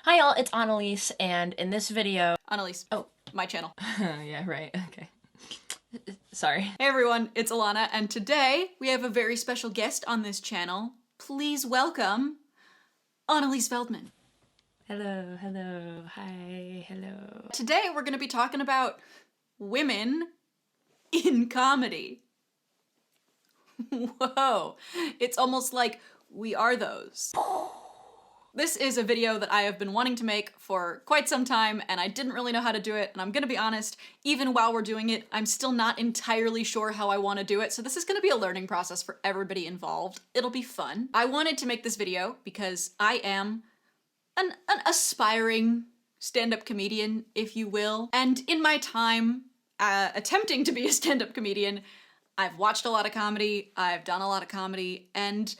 Hi y'all, it's Annelies, and in this video... Annelies. Oh. My channel. Yeah, right, okay. Sorry. Hey everyone, it's Ilana, and today we have a very special guest on this channel. Please welcome Annelies Veldman. Hello, hello, hi, hello. Today we're going to be talking about women in comedy. Whoa, it's almost like we are those. This is a video that I have been wanting to make for quite some time, and I didn't really know how to do it, and I'm gonna be honest, even while we're doing it, I'm still not entirely sure how I want to do it, so this is gonna be a learning process for everybody involved. It'll be fun. I wanted to make this video because I am an aspiring stand-up comedian, if you will, and in my time attempting to be a stand-up comedian, I've watched a lot of comedy, I've done a lot of comedy, and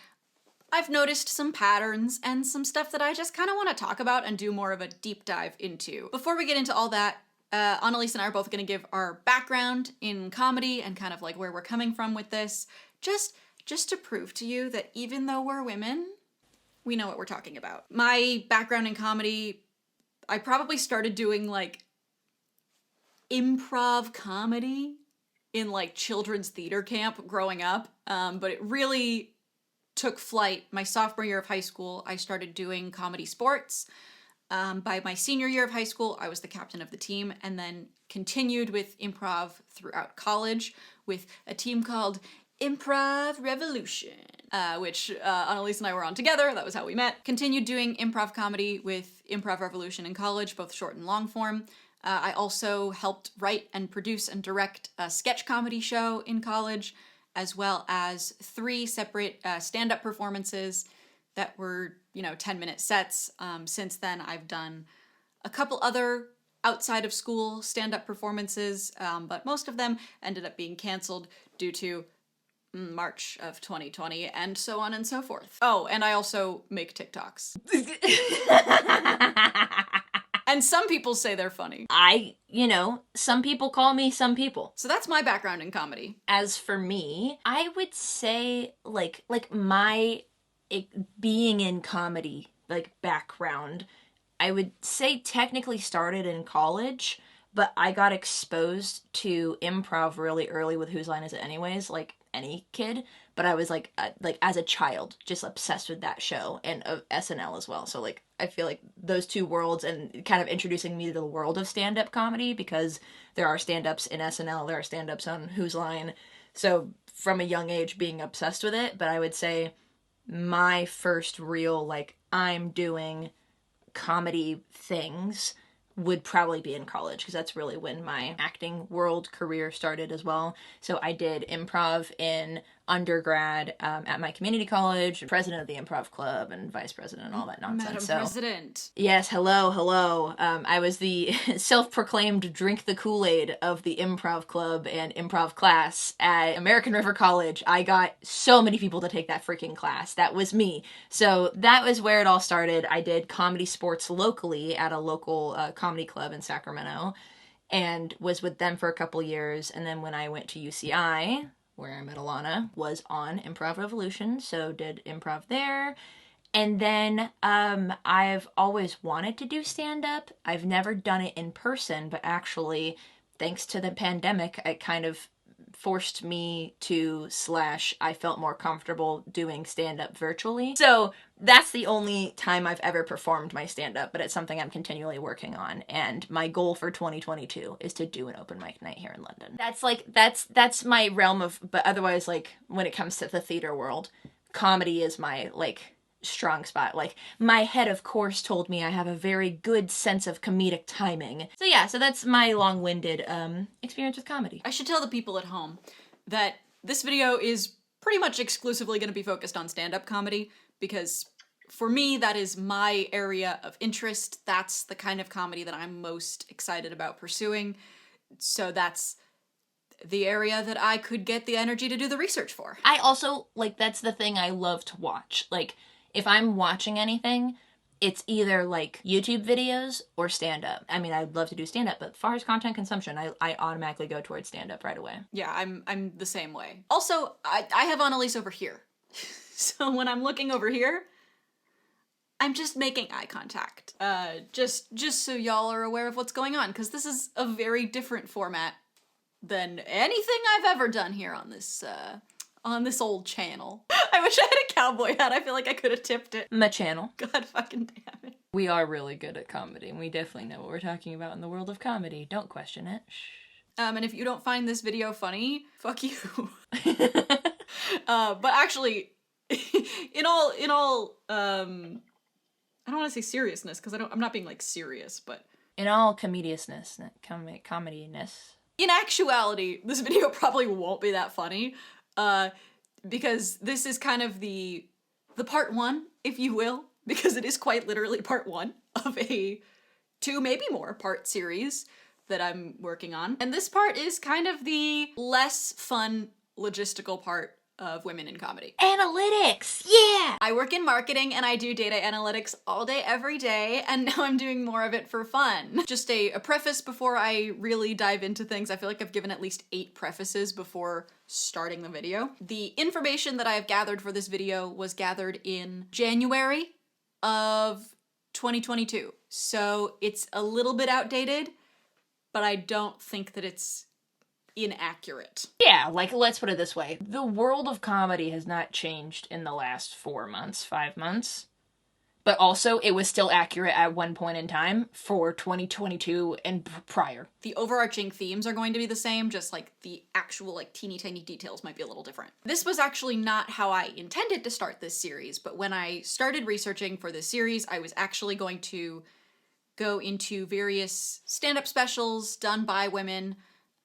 I've noticed some patterns and some stuff that I just kind of want to talk about and do more of a deep dive into. Before we get into all that, Annelies and I are both going to give our background in comedy and kind of like where we're coming from with this, just to prove to you that even though we're women, we know what we're talking about. My background in comedy, I probably started doing like improv comedy in like children's theater camp growing up, but it really took flight my sophomore year of high school. I started doing comedy sports. By my senior year of high school, I was the captain of the team, and then continued with improv throughout college with a team called Improv Revolution, which Annelies and I were on together. That was how we met. Continued doing improv comedy with Improv Revolution in college, both short and long form. I also helped write and produce and direct a sketch comedy show in college, as well as 3 separate stand-up performances that were, 10-minute sets. Since then, I've done a couple other outside of school stand-up performances, but most of them ended up being canceled due to March of 2020 and so on and so forth. Oh, and I also make TikToks. And some people say they're funny. Some people call me some people. So that's my background in comedy. As for me, I would say, like my being in comedy, background, I would say technically started in college, but I got exposed to improv really early with Whose Line Is It Anyways, like any kid. But I was like as a child, just obsessed with that show and SNL as well. So I feel like those two worlds and kind of introducing me to the world of stand-up comedy, because there are stand-ups in SNL, there are stand-ups on Whose Line. So from a young age being obsessed with it, but I would say my first real I'm doing comedy things would probably be in college, because that's really when my acting world career started as well. So I did improv in undergrad at my community college, president of the improv club and vice president and all that nonsense. Madam President. Yes, hello. I was the self-proclaimed drink the Kool-Aid of the improv club and improv class at American River College. I got so many people to take that freaking class. That was me. So that was where it all started. I did comedy sports locally at a local comedy club in Sacramento, and was with them for a couple years. And then when I went to UCI, where I met Ilana, was on Improv Revolution, so did improv there. And then I've always wanted to do stand-up. I've never done it in person, but actually, thanks to the pandemic, it kind of forced me to / I felt more comfortable doing stand-up virtually. So that's the only time I've ever performed my stand-up, but it's something I'm continually working on. And my goal for 2022 is to do an open mic night here in London. That's my realm of, but otherwise, when it comes to the theater world, comedy is my, strong spot. My head, of course, told me I have a very good sense of comedic timing. So yeah, so that's my long-winded experience with comedy. I should tell the people at home that this video is pretty much exclusively going to be focused on stand-up comedy, because for me, that is my area of interest. That's the kind of comedy that I'm most excited about pursuing. So that's the area that I could get the energy to do the research for. I also, that's the thing I love to watch. If I'm watching anything, it's either YouTube videos or stand-up. I mean, I'd love to do stand-up, but as far as content consumption, I automatically go towards stand-up right away. Yeah, I'm the same way. Also, I have Annelies over here. So when I'm looking over here, I'm just making eye contact. Just so y'all are aware of what's going on, because this is a very different format than anything I've ever done here on this old channel. I wish I had a cowboy hat. I feel like I could have tipped it. My channel. God fucking damn it. We are really good at comedy, and we definitely know what we're talking about in the world of comedy. Don't question it. Shh. And if you don't find this video funny, fuck you. But actually, in all, I don't want to say seriousness, because I'm not being, like, serious, but... In all comediousness, comediness. In actuality, this video probably won't be that funny, because this is kind of the part one, if you will, because it is quite literally part one of a 2, maybe more part series that I'm working on. And this part is kind of the less fun logistical part of women in comedy. Analytics! Yeah! I work in marketing and I do data analytics all day, every day, and now I'm doing more of it for fun. Just a preface before I really dive into things. I feel like I've given at least 8 prefaces before starting the video. The information that I have gathered for this video was gathered in January of 2022. So it's a little bit outdated, but I don't think that it's inaccurate. Yeah, like, let's put it this way. The world of comedy has not changed in the last 4 months, 5 months. But also, it was still accurate at one point in time for 2022 and prior. The overarching themes are going to be the same, just like the actual, like, teeny tiny details might be a little different. This was actually not how I intended to start this series, but when I started researching for this series, I was actually going to go into various stand-up specials done by women,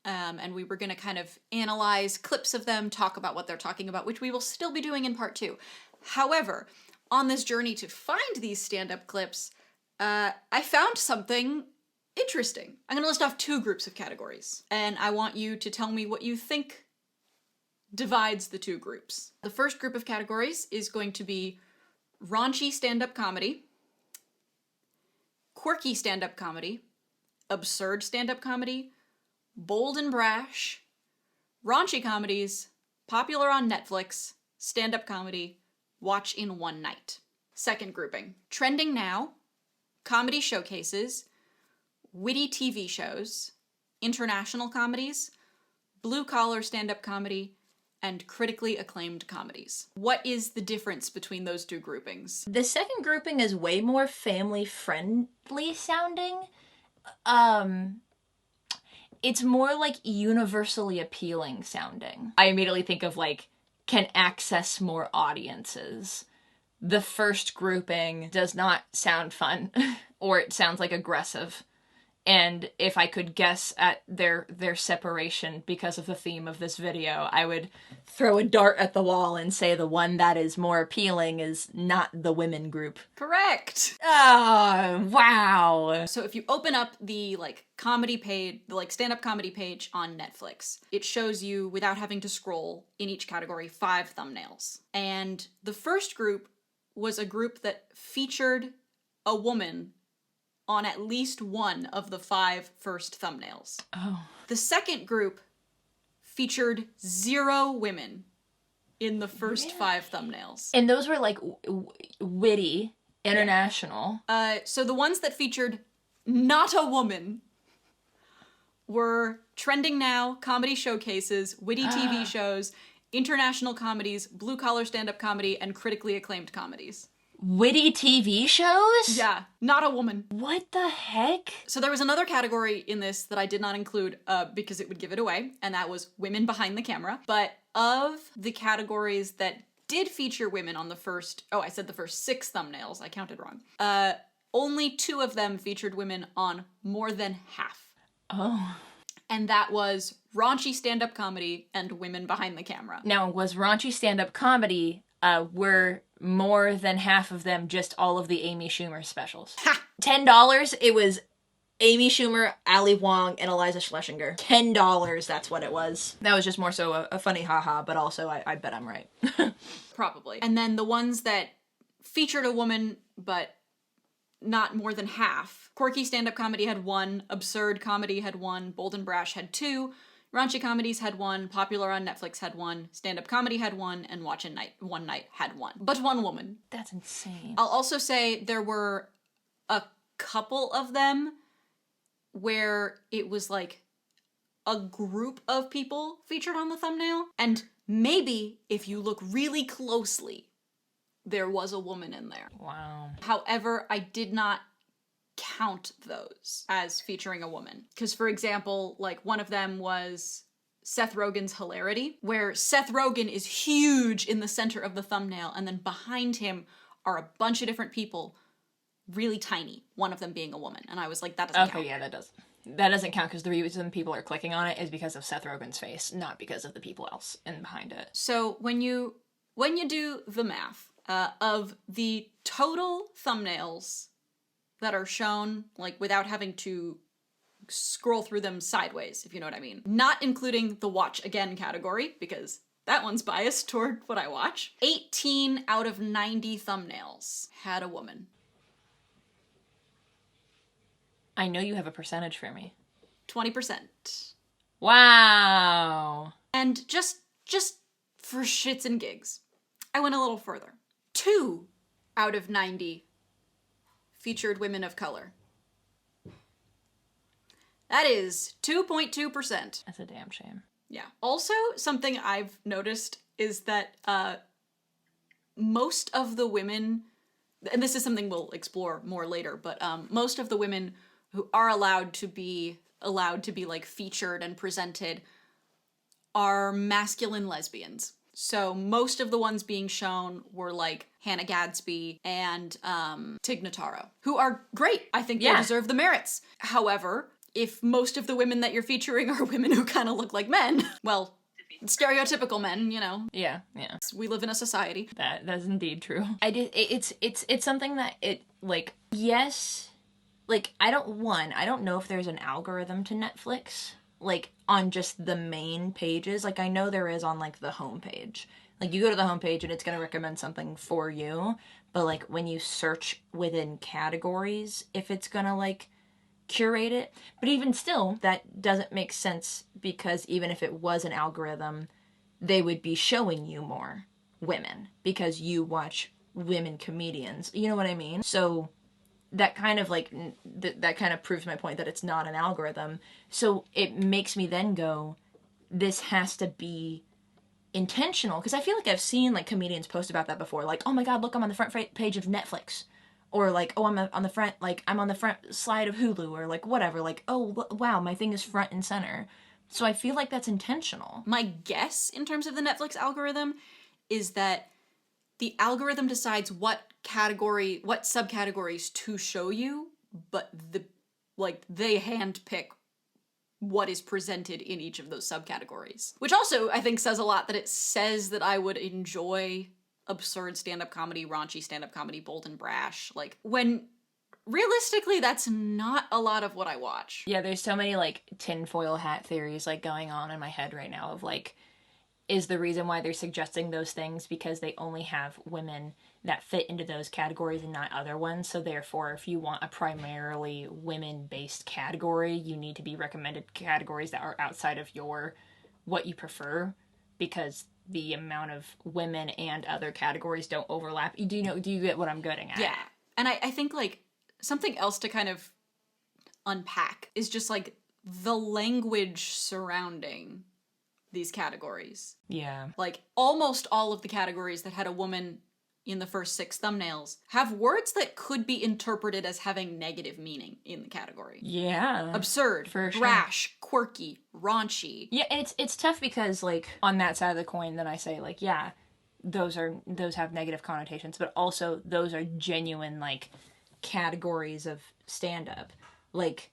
and we were going to kind of analyze clips of them, talk about what they're talking about, which we will still be doing in part 2. However, on this journey to find these stand-up clips, I found something interesting. I'm going to list off 2 groups of categories, and I want you to tell me what you think divides the 2 groups. The first group of categories is going to be raunchy stand-up comedy, quirky stand-up comedy, absurd stand-up comedy, bold and brash, raunchy comedies, popular on Netflix, stand-up comedy, watch in one night. Second grouping, trending now, comedy showcases, witty TV shows, international comedies, blue-collar stand-up comedy, and critically acclaimed comedies. What is the difference between those 2 groupings? The second grouping is way more family-friendly sounding. It's more, like, universally appealing sounding. I immediately think of, like, can access more audiences. The first grouping does not sound fun, or it sounds, like, aggressive. And if I could guess at their separation because of the theme of this video, I would throw a dart at the wall and say the one that is more appealing is not the women group. Correct! Oh, wow! So if you open up the, like, comedy page, the, like, stand-up comedy page on Netflix, it shows you, without having to scroll, in each category, 5 thumbnails. And the first group was a group that featured a woman on at least one of the 5 first thumbnails. Oh. The second group featured 0 women in the first 5 thumbnails. And those were, like, witty, international. So the ones that featured not a woman were trending now, comedy showcases, witty TV shows, international comedies, blue-collar stand-up comedy, and critically acclaimed comedies. Witty TV shows? Yeah, not a woman. What the heck? So there was another category in this that I did not include because it would give it away, and that was women behind the camera. But of the categories that did feature women on the first, I said the first 6 thumbnails, I counted wrong. Only 2 of them featured women on more than half. Oh. And that was raunchy stand-up comedy and women behind the camera. Now, was raunchy stand-up comedy, were more than half of them just all of the Amy Schumer specials? Ha! $10, it was Amy Schumer, Ali Wong, and Eliza Schlesinger. $10, that's what it was. That was just more so a funny haha, but also I bet I'm right. Probably. And then the ones that featured a woman, but not more than half. Quirky stand-up comedy had 1, absurd comedy had 1, bold and brash had 2, Raunchy comedies had one, popular on Netflix had one, stand-up comedy had one, and Watch and Night One Night had one. But one woman. That's insane. I'll also say there were a couple of them where it was like a group of people featured on the thumbnail, and maybe if you look really closely, there was a woman in there. Wow. However, I did not count those as featuring a woman. Because, for example, like one of them was Seth Rogen's Hilarity, where Seth Rogen is huge in the center of the thumbnail, and then behind him are a bunch of different people, really tiny, one of them being a woman. And I was like, that doesn't count. Okay, yeah, that doesn't count because the reason people are clicking on it is because of Seth Rogen's face, not because of the people else in behind it. So when you do the math of the total thumbnails that are shown, like without having to scroll through them sideways, if you know what I mean, not including the watch again category, because that one's biased toward what I watch, 18 out of 90 thumbnails had a woman. I know you have a percentage for me. 20%. Wow. And just for shits and gigs, I went a little further. 2 out of 90 featured women of color. That is 2.2%. That's a damn shame. Yeah. Also, something I've noticed is that most of the women, and this is something we'll explore more later, but most of the women who are allowed to be like featured and presented are masculine lesbians. So most of the ones being shown were like Hannah Gadsby and Tig Notaro, who are great. I think they deserve the merits. However, if most of the women that you're featuring are women who kind of look like men, well, stereotypical men, you know. Yeah. We live in a society. That's indeed true. It's something that yes. Like, I don't know if there's an algorithm to Netflix, like, on just the main pages. Like, I know there is on, like, the homepage. Like, you go to the homepage and it's going to recommend something for you, but, like, when you search within categories, if it's going to, like, curate it. But even still, that doesn't make sense, because even if it was an algorithm, they would be showing you more women, because you watch women comedians. You know what I mean? So that kind of like that kind of proves my point that it's not an algorithm. So it makes me then go, this has to be intentional, because I feel like I've seen like comedians post about that before, like, oh my god, look, I'm on the front page of Netflix, or like, oh, I'm on the front slide of Hulu, or like whatever, like, oh wow, my thing is front and center. So I feel like that's intentional. My guess in terms of the Netflix algorithm is that the algorithm decides what subcategories to show you, but they handpick what is presented in each of those subcategories. Which also, I think, says a lot, that it says that I would enjoy absurd stand-up comedy, raunchy stand-up comedy, bold and brash, like, when realistically that's not a lot of what I watch. Yeah, there's so many like tinfoil hat theories like going on in my head right now of like, is the reason why they're suggesting those things because they only have women that fit into those categories and not other ones. So therefore, if you want a primarily women-based category, you need to be recommended categories that are outside of what you prefer, because the amount of women and other categories don't overlap. Do you get what I'm getting at? Yeah. And I think like something else to kind of unpack is just like the language surrounding these categories. Yeah. Like, almost all of the categories that had a woman in the first 6 thumbnails have words that could be interpreted as having negative meaning in the category. Yeah. Absurd, for sure. brash, quirky, raunchy. Yeah, and it's tough because, like, on that side of the coin, then I say, like, yeah, those have negative connotations, but also those are genuine, like, categories of stand-up. Like,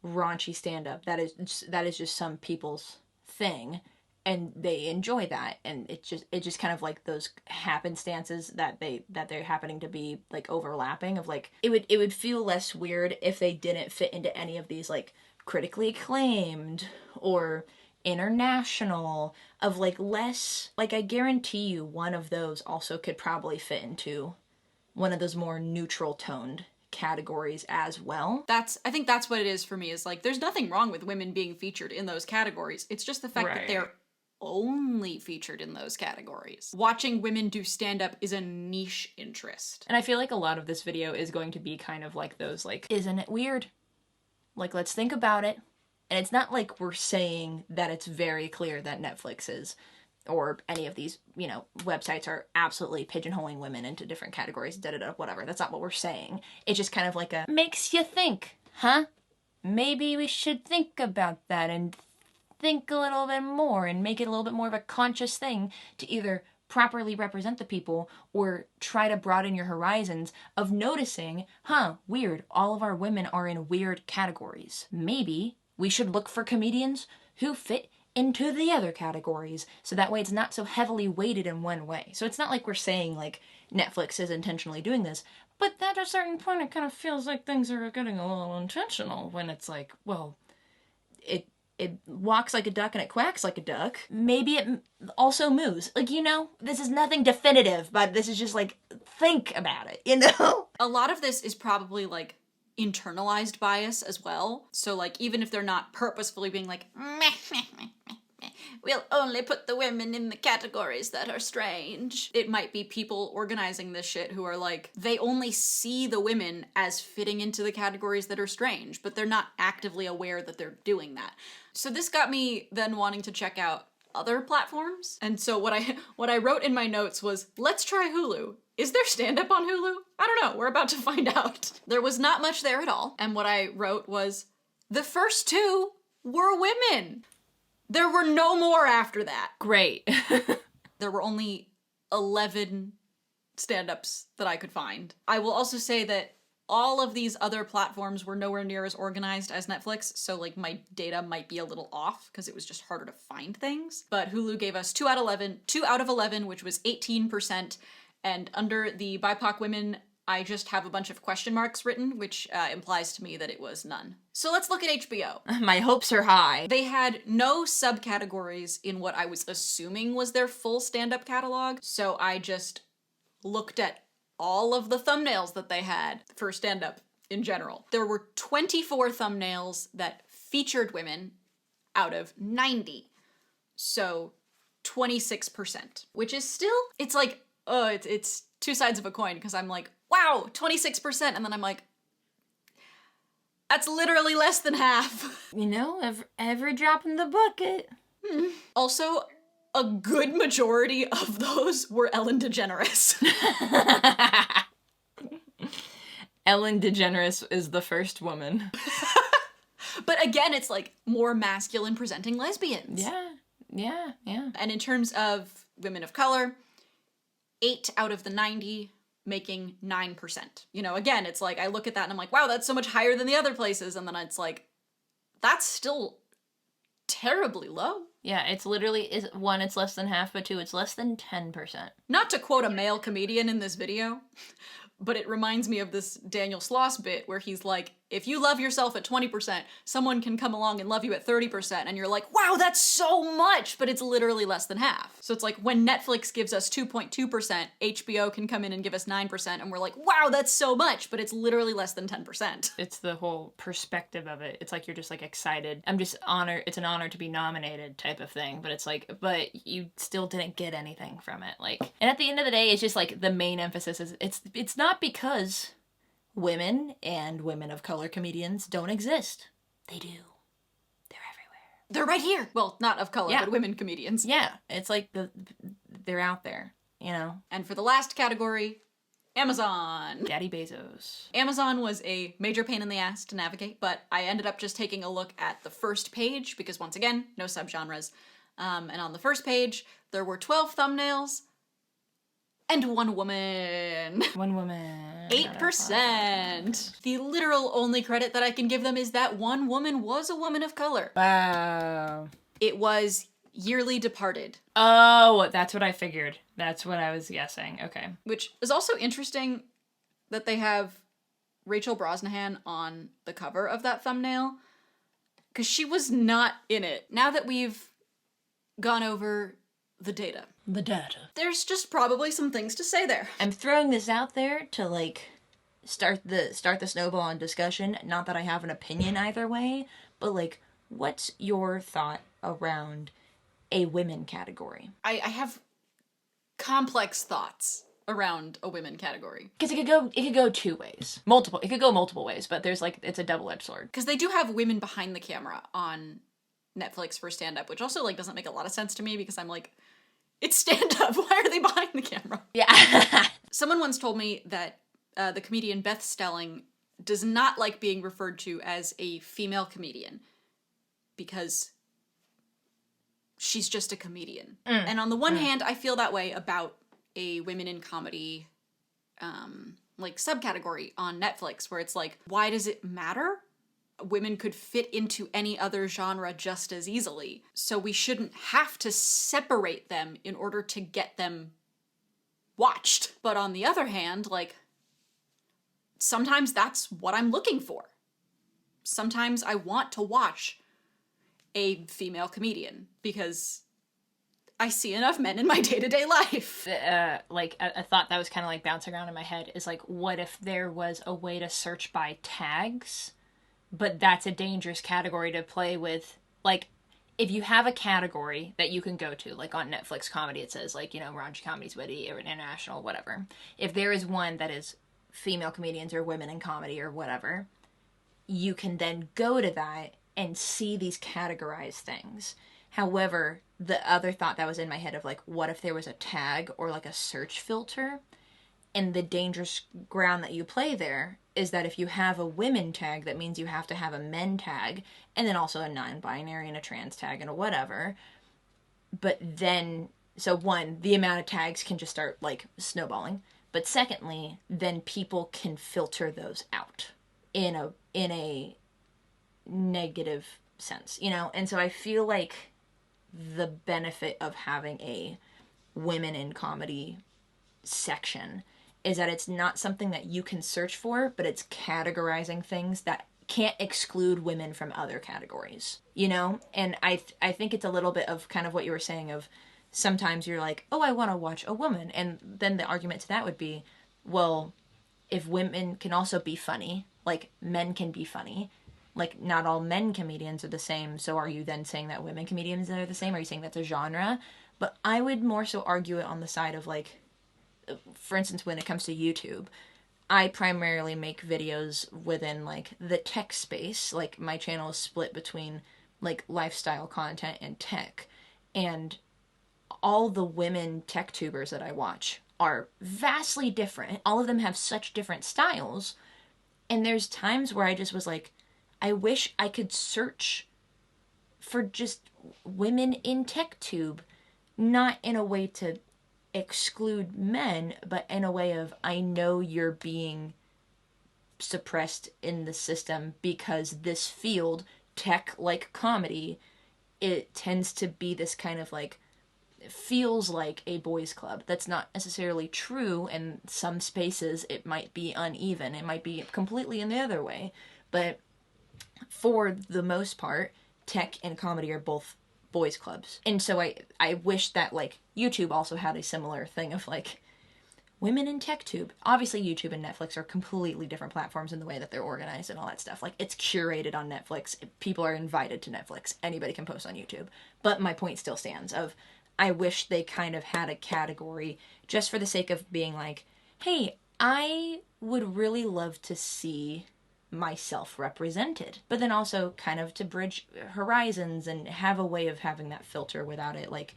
raunchy stand-up. That is just some people's thing, and they enjoy that, and it's just kind of like those happenstances that they're happening to be like overlapping of like, it would feel less weird if they didn't fit into any of these like critically acclaimed or international, of like less, like, I guarantee you one of those also could probably fit into one of those more neutral toned categories as well. I think that's what it is for me, is like, there's nothing wrong with women being featured in those categories. It's just the fact that they're only featured in those categories. Watching women do stand-up is a niche interest. And I feel like a lot of this video is going to be kind of like those, like, isn't it weird? Like, let's think about it. And it's not like we're saying that it's very clear that Netflix is, or any of these, you know, websites are absolutely pigeonholing women into different categories, da-da-da, whatever. That's not what we're saying. It's just kind of like a, makes you think, huh? Maybe we should think about that and think a little bit more and make it a little bit more of a conscious thing to either properly represent the people or try to broaden your horizons of noticing, weird, all of our women are in weird categories. Maybe we should look for comedians who fit into the other categories, so that way it's not so heavily weighted in one way. So it's not like we're saying, like, Netflix is intentionally doing this, but at a certain point it kind of feels like things are getting a little intentional when it's like, well, it walks like a duck and it quacks like a duck. Maybe it also moves. Like, you know, this is nothing definitive, but this is just like, think about it, you know? A lot of this is probably like internalized bias as well. So like, even if they're not purposefully being like, meh, meh, meh, meh, meh, we'll only put the women in the categories that are strange. It might be people organizing this shit who are like, they only see the women as fitting into the categories that are strange, but they're not actively aware that they're doing that. So this got me then wanting to check out other platforms. And so what I wrote in my notes was, let's try Hulu. Is there stand-up on Hulu? I don't know. We're about to find out. There was not much there at all. And what I wrote was, the first two were women. There were no more after that. Great. There were only 11 stand-ups that I could find. I will also say that all of these other platforms were nowhere near as organized as Netflix, so like my data might be a little off because it was just harder to find things. But Hulu gave us 2 out of 11, which was 18%. And under the BIPOC women, I just have a bunch of question marks written, which implies to me that it was none. So let's look at HBO. My hopes are high. They had no subcategories in what I was assuming was their full stand-up catalog, so I just looked at all of the thumbnails that they had for stand-up in general. There were 24 thumbnails that featured women out of 90. So 26%, which is still, it's like, it's two sides of a coin, because I'm like, wow, 26%, and then I'm like, that's literally less than half. You know, every drop in the bucket. Also, a good majority of those were Ellen DeGeneres. Ellen DeGeneres is the first woman. But again, it's like more masculine presenting lesbians. Yeah. And in terms of women of color, 8 out of the 90, making 9%. You know, again, it's like, I look at that and I'm like, wow, that's so much higher than the other places. And then it's like, that's still terribly low. Yeah, it's literally, one, it's less than half, but two, it's less than 10%. Not to quote a male comedian in this video, but it reminds me of this Daniel Sloss bit where he's like, if you love yourself at 20%, someone can come along and love you at 30%, and you're like, wow, that's so much, but it's literally less than half. So it's like when Netflix gives us 2.2%, HBO can come in and give us 9%, and we're like, wow, that's so much, but it's literally less than 10%. It's the whole perspective of it. It's like you're just like excited. I'm just honored. It's an honor to be nominated type of thing, but it's like, but you still didn't get anything from it. Like, and at the end of the day, it's just like the main emphasis is it's not because women and women of color comedians don't exist. They do. They're everywhere. They're right here. Well, not of color, but women comedians. Yeah, it's like they're out there, you know? And for the last category, Amazon. Daddy Bezos. Amazon was a major pain in the ass to navigate, but I ended up just taking a look at the first page because, once again, no subgenres. And on the first page, there were 12 thumbnails and one woman. One woman. 8%. The literal only credit that I can give them is that one woman was a woman of color. Wow. It was Yearly Departed. Oh, that's what I figured. That's what I was guessing. Okay. Which is also interesting that they have Rachel Brosnahan on the cover of that thumbnail, because she was not in it. Now that we've gone over the data. There's just probably some things to say there. I'm throwing this out there to, like, start the snowball in discussion. Not that I have an opinion either way, but like, what's your thought around a women category? I have complex thoughts around a women category. Because it could go two ways. It could go multiple ways, but there's like, it's a double-edged sword. Because they do have women behind the camera on Netflix for stand-up, which also like doesn't make a lot of sense to me because I'm like, it's stand-up. Why are they behind the camera? Yeah. Someone once told me that the comedian Beth Stelling does not like being referred to as a female comedian because she's just a comedian. And on the one hand, I feel that way about a women in comedy like subcategory on Netflix where it's like, why does it matter? Women could fit into any other genre just as easily. So we shouldn't have to separate them in order to get them watched. But on the other hand, like, sometimes that's what I'm looking for. Sometimes I want to watch a female comedian because I see enough men in my day-to-day life. Like a thought that was kind of like bouncing around in my head is like, what if there was a way to search by tags? But that's a dangerous category to play with. Like, if you have a category that you can go to, like on Netflix comedy, it says like, raunchy comedies, witty, or international, whatever. If there is one that is female comedians or women in comedy or whatever, you can then go to that and see these categorized things. However, the other thought that was in my head of like, what if there was a tag or like a search filter? And the dangerous ground that you play there is that if you have a women tag, that means you have to have a men tag, and then also a non-binary and a trans tag and a whatever. But then, so one, the amount of tags can just start like snowballing. But secondly, then people can filter those out in a negative sense, And so I feel like the benefit of having a women in comedy section is that it's not something that you can search for, but it's categorizing things that can't exclude women from other categories, And I think it's a little bit of kind of what you were saying of sometimes you're like, oh, I want to watch a woman. And then the argument to that would be, well, if women can also be funny, like men can be funny, like not all men comedians are the same. So are you then saying that women comedians are the same? Are you saying that's a genre? But I would more so argue it on the side of like, for instance, when it comes to YouTube, I primarily make videos within like the tech space. Like my channel is split between like lifestyle content and tech. And all the women tech tubers that I watch are vastly different. All of them have such different styles. And there's times where I just was like, I wish I could search for just women in tech tube, not in a way to exclude men, but in a way of, I know you're being suppressed in the system because this field, tech like comedy, it tends to be this kind of like, feels like a boys club. That's not necessarily true. In some spaces it might be uneven, it might be completely in the other way, but for the most part, tech and comedy are both boys clubs. And so I wish that like YouTube also had a similar thing of like women in tech tube. Obviously YouTube and Netflix are completely different platforms in the way that they're organized and all that stuff. Like it's curated on Netflix. People are invited to Netflix. Anybody can post on YouTube. But my point still stands of, I wish they kind of had a category just for the sake of being like, hey, I would really love to see myself represented, but then also kind of to bridge horizons and have a way of having that filter without it like,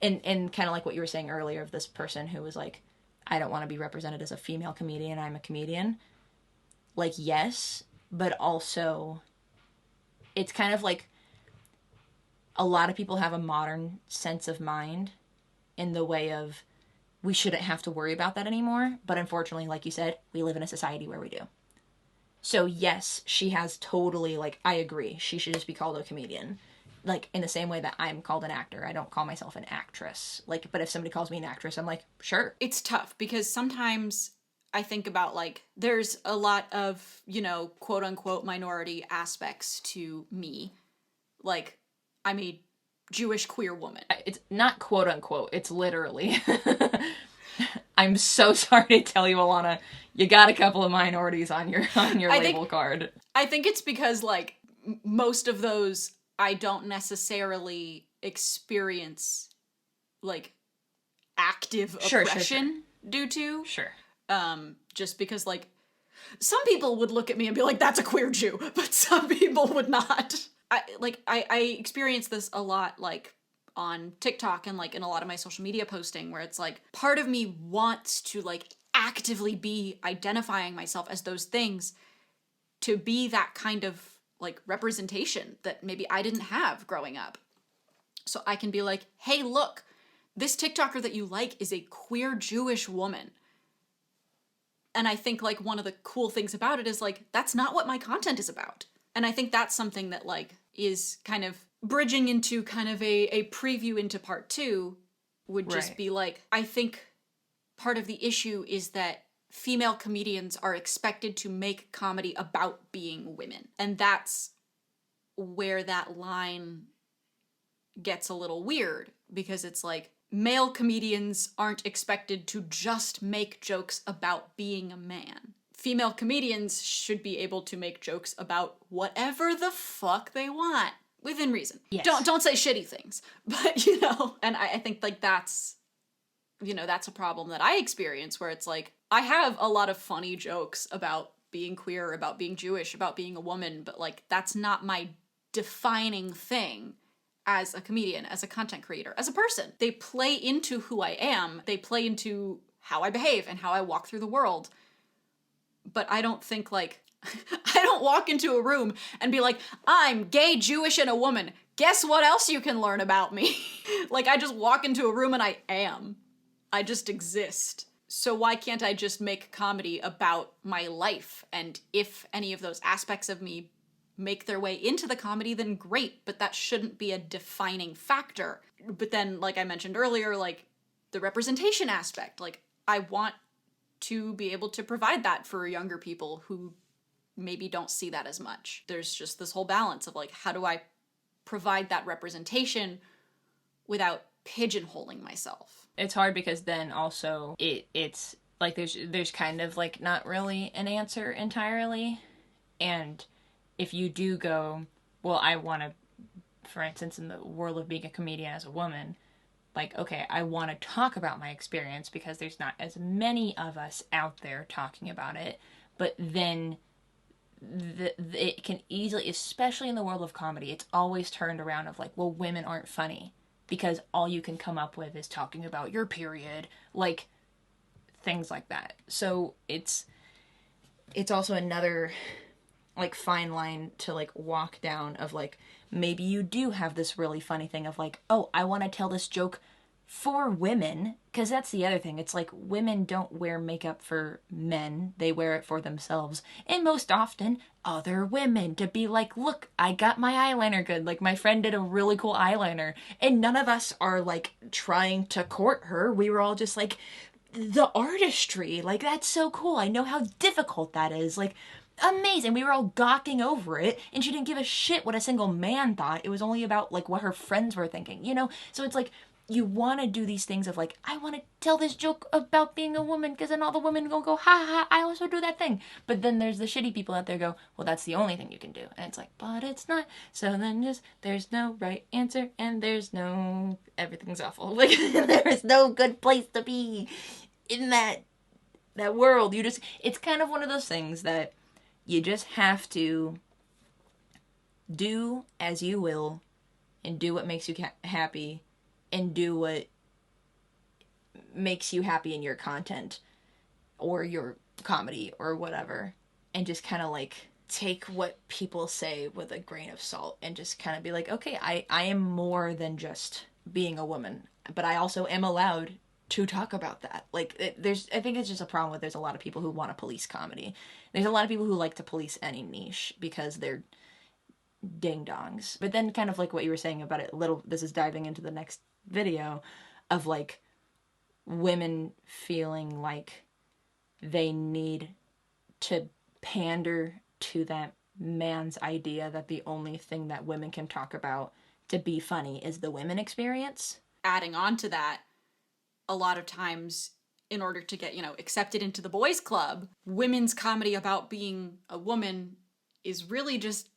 and kind of like what you were saying earlier of this person who was like, I don't want to be represented as a female comedian, I'm a comedian. Like, yes, but also it's kind of like a lot of people have a modern sense of mind in the way of we shouldn't have to worry about that anymore, but unfortunately, like you said, we live in a society where we do. So yes, she has totally, like, I agree, she should just be called a comedian. Like, in the same way that I'm called an actor. I don't call myself an actress. Like, but if somebody calls me an actress, I'm like, sure. It's tough because sometimes I think about, like, there's a lot of, quote-unquote minority aspects to me. Like, I'm a Jewish queer woman. It's not quote-unquote, it's literally. I'm so sorry to tell you, Ilana, you got a couple of minorities on your I label think card. I think it's because like most of those I don't necessarily experience like active Sure, sure, sure. oppression due to. Sure. Just because like some people would look at me and be like, that's a queer Jew, but some people would not. I experience this a lot like on TikTok and like in a lot of my social media posting where it's like part of me wants to like actively be identifying myself as those things to be that kind of like representation that maybe I didn't have growing up. So I can be like, hey, look, this TikToker that you like is a queer Jewish woman. And I think like one of the cool things about it is like that's not what my content is about. And I think that's something that like is kind of bridging into kind of a preview into part 2 would just be like, I think part of the issue is that female comedians are expected to make comedy about being women. And that's where that line gets a little weird because it's like male comedians aren't expected to just make jokes about being a man. Female comedians should be able to make jokes about whatever the fuck they want within reason. Yes. Don't say shitty things, but you know, and I think like that's, you know, that's a problem that I experience where it's like I have a lot of funny jokes about being queer, about being Jewish, about being a woman, but like that's not my defining thing as a comedian, as a content creator, as a person. They play into who I am. They play into how I behave and how I walk through the world. But I don't think like, I don't walk into a room and be like, I'm gay, Jewish, and a woman. Guess what else you can learn about me? Like I just walk into a room and I am. I just exist. So why can't I just make comedy about my life? And if any of those aspects of me make their way into the comedy, then great, but that shouldn't be a defining factor. But then, like I mentioned earlier, like the representation aspect, like I want to be able to provide that for younger people who maybe don't see that as much. There's just this whole balance of like, how do I provide that representation without pigeonholing myself? It's hard because then also it's like there's kind of like not really an answer entirely. And if you do go, well, I want to, for instance, in the world of being a comedian as a woman, like, okay, I want to talk about my experience because there's not as many of us out there talking about it. But then it can easily, especially in the world of comedy, it's always turned around of like, well, women aren't funny because all you can come up with is talking about your period, like things like that. So it's also another like fine line to like walk down of like maybe you do have this really funny thing of like, oh, I want to tell this joke for women, because that's the other thing. It's like women don't wear makeup for men, they wear it for themselves, and most often other women to be like, look, I got my eyeliner good, like my friend did a really cool eyeliner, and none of us are like trying to court her. We were all just like, the artistry, like that's so cool, I know how difficult that is, like amazing. We were all gawking over it, and she didn't give a shit what a single man thought. It was only about like what her friends were thinking, you know? So it's like you want to do these things of like, I want to tell this joke about being a woman because then all the women gonna go, ha ha, I also do that thing. But then there's the shitty people out there go, well, that's the only thing you can do. And it's like, but it's not. So then just, there's no right answer and there's no, everything's awful. Like, there is no good place to be in that world. You just, it's kind of one of those things that you just have to do as you will and do what makes you happy and do what makes you happy in your content or your comedy or whatever, and just kind of like take what people say with a grain of salt and just kind of be like, okay, I am more than just being a woman, but I also am allowed to talk about that. Like I think it's just a problem with there's a lot of people who want to police comedy. There's a lot of people who like to police any niche because they're ding dongs. But then kind of like what you were saying about it, this is diving into the next video of like women feeling like they need to pander to that man's idea that the only thing that women can talk about to be funny is the women experience. Adding on to that, a lot of times in order to get, accepted into the boys' club, women's comedy about being a woman is really just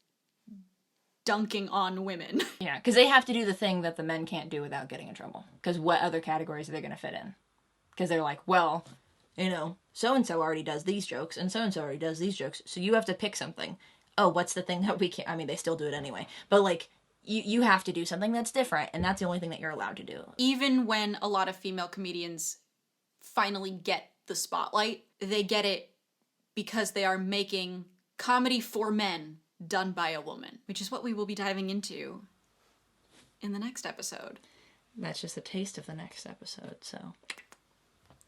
dunking on women. Yeah, because they have to do the thing that the men can't do without getting in trouble. Because what other categories are they going to fit in? Because they're like, well, so-and-so already does these jokes, and so-and-so already does these jokes, so you have to pick something. Oh, what's the thing that we can't... I mean, they still do it anyway. But, like, you have to do something that's different, and that's the only thing that you're allowed to do. Even when a lot of female comedians finally get the spotlight, they get it because they are making comedy for men done by a woman, which is what we will be diving into in the next episode. That's just a taste of the next episode, so...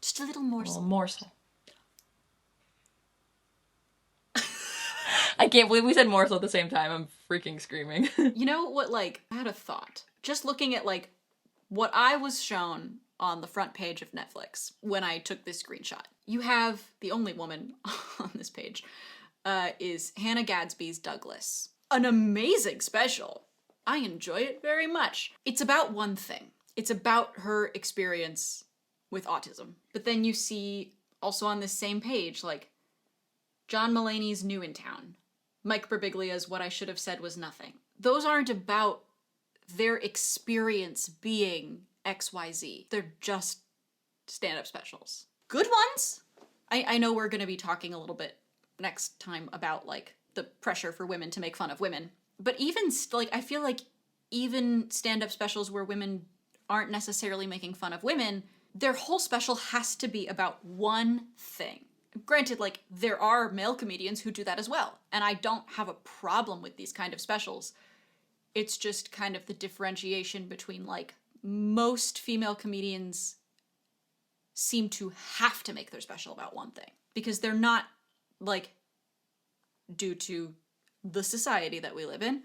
Just a little morsel. A little morsel. I can't believe we said morsel at the same time. I'm freaking screaming. You know what, I had a thought. Just looking at, what I was shown on the front page of Netflix when I took this screenshot. You have the only woman on this page is Hannah Gadsby's Douglas. An amazing special. I enjoy it very much. It's about one thing. It's about her experience with autism. But then you see also on this same page, John Mulaney's New in Town. Mike Birbiglia's What I Should Have Said Was Nothing. Those aren't about their experience being XYZ. They're just stand-up specials. Good ones! I know we're going to be talking a little bit next time about, the pressure for women to make fun of women. But even, I feel like even stand-up specials where women aren't necessarily making fun of women, their whole special has to be about one thing. Granted, there are male comedians who do that as well, and I don't have a problem with these kind of specials. It's just kind of the differentiation between, most female comedians seem to have to make their special about one thing. Because they're not, due to the society that we live in,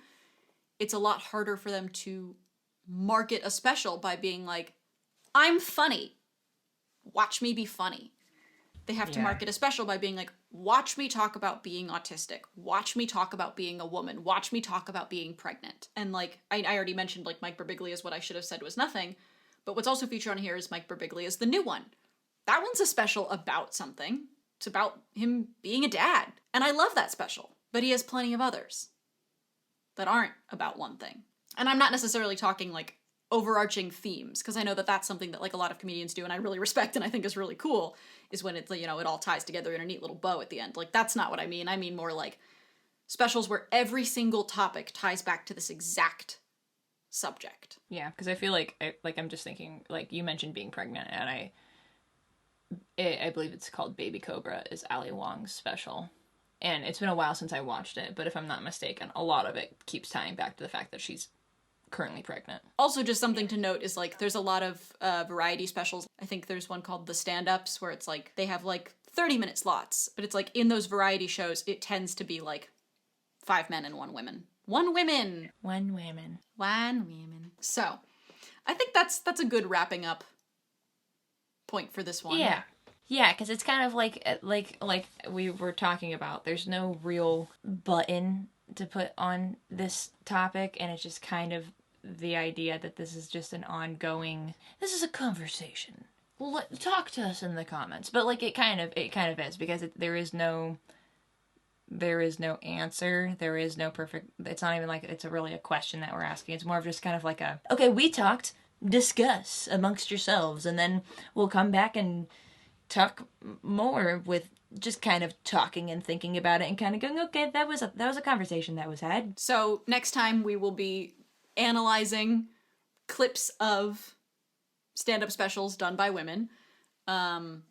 it's a lot harder for them to market a special by being I'm funny. Watch me be funny. They have to market a special by being watch me talk about being autistic. Watch me talk about being a woman. Watch me talk about being pregnant. And I already mentioned Mike Birbiglia's What I Should Have Said Was Nothing, but what's also featured on here is Mike Birbiglia's The New One. That one's a special about something. It's about him being a dad. And I love that special, but he has plenty of others that aren't about one thing. And I'm not necessarily talking overarching themes, because I know that that's something that a lot of comedians do and I really respect and I think is really cool, is when it's it all ties together in a neat little bow at the end. That's not what I mean. I mean more specials where every single topic ties back to this exact subject. Yeah, because I feel I'm just thinking, you mentioned being pregnant, and I believe it's called Baby Cobra, is Ali Wong's special. And it's been a while since I watched it, but if I'm not mistaken, a lot of it keeps tying back to the fact that she's currently pregnant. Also, just something to note is there's a lot of variety specials. I think there's one called The Stand-Ups where it's they have 30-minute slots, but it's in those variety shows it tends to be 5 men and 1 woman. 1 women. 1 woman. 1 woman. So, I think that's a good wrapping up point for this one. Yeah. Yeah, because it's kind of like we were talking about. There's no real button to put on this topic, and it's just kind of the idea that this is just an ongoing... This is a conversation. Talk to us in the comments. But it kind of is, because there is no answer. There is no perfect... It's not even it's really a question that we're asking. It's more of just kind of okay, we talked, discuss amongst yourselves, and then we'll come back and talk more with just kind of talking and thinking about it and kind of going, okay, that was a conversation that was had. So next time we will be analyzing clips of stand-up specials done by women. For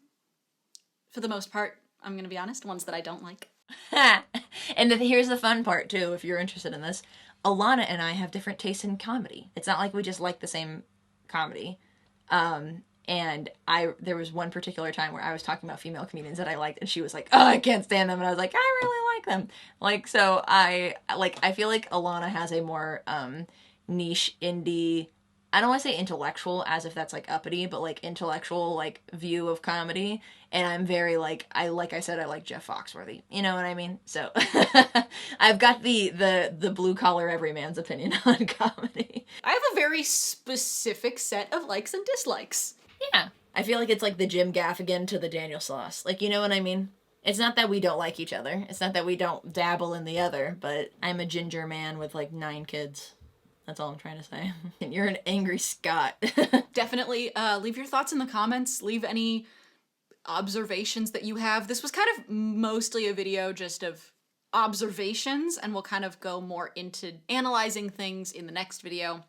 the most part, I'm going to be honest, ones that I don't like. And here's the fun part, too, if you're interested in this. Ilana and I have different tastes in comedy. It's not like we just like the same comedy. And there was one particular time where I was talking about female comedians that I liked, and she was like, oh, I can't stand them. And I was like, I really like them. So I feel like Ilana has a more niche indie, I don't want to say intellectual as if that's uppity, but intellectual view of comedy. And I'm very I said, I like Jeff Foxworthy. You know what I mean? So I've got the blue collar everyman's opinion on comedy. I have a very specific set of likes and dislikes. Yeah. I feel like it's like the Jim Gaffigan to the Daniel Sloss. Like, you know what I mean? It's not that we don't like each other. It's not that we don't dabble in the other, but I'm a ginger man with like 9 kids. That's all I'm trying to say. And you're an angry Scot. Definitely leave your thoughts in the comments. Leave any observations that you have. This was kind of mostly a video just of observations, and we'll kind of go more into analyzing things in the next video.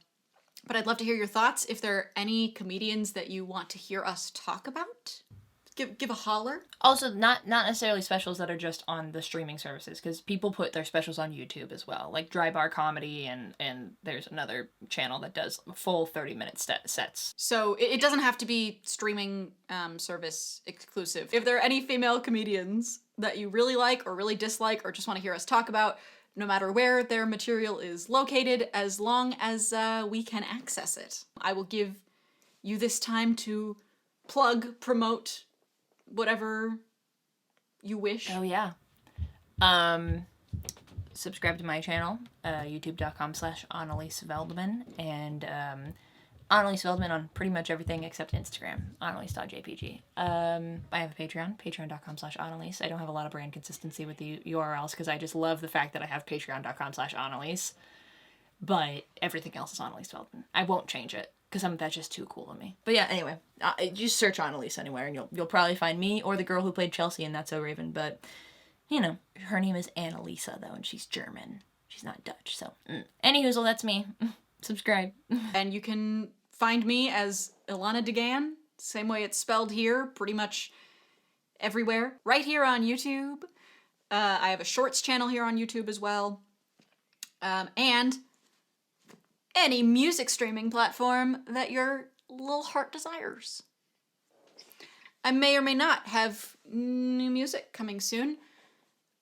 But I'd love to hear your thoughts. If there are any comedians that you want to hear us talk about, give a holler. Also, not necessarily specials that are just on the streaming services, because people put their specials on YouTube as well, like Dry Bar Comedy, and there's another channel that does full 30-minute sets. So it doesn't have to be streaming service exclusive. If there are any female comedians that you really like or really dislike or just want to hear us talk about, no matter where their material is located, as long as we can access it, I will give you this time to plug, promote, whatever you wish. Oh, yeah. Subscribe to my channel, youtube.com/Annelies Veldman, and Annelies Veldman on pretty much everything except Instagram, annelies.jpg. I have a Patreon, patreon.com/Annelies. I don't have a lot of brand consistency with the URLs because I just love the fact that I have patreon.com/Annelies, but everything else is Annelies Veldman. I won't change it, because that's just too cool to me. But yeah, anyway, just search Annelies anywhere, and you'll probably find me or the girl who played Chelsea in That's So Raven. But, you know, her name is Annalisa, though, and she's German. She's not Dutch, so. Anyhoozle, that's me. Subscribe. And you can find me as Ilana Degann, same way it's spelled here, pretty much everywhere. Right here on YouTube. I have a shorts channel here on YouTube as well. And any music streaming platform that your little heart desires. I may or may not have new music coming soon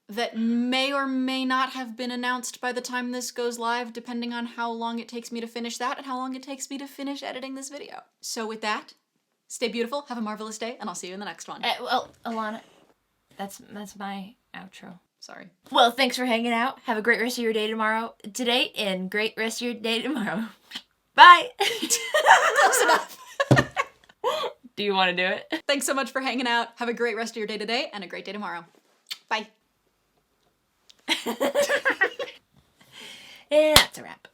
that may or may not have been announced by the time this goes live, depending on how long it takes me to finish that and how long it takes me to finish editing this video. So with that, stay beautiful, have a marvelous day, and I'll see you in the next one. Well, Ilana, that's my outro. Sorry. Well, thanks for hanging out. Have a great rest of your day today, and great rest of your day tomorrow. Bye! Close enough. Do you want to do it? Thanks so much for hanging out. Have a great rest of your day today, and a great day tomorrow. Bye. Yeah, that's a wrap.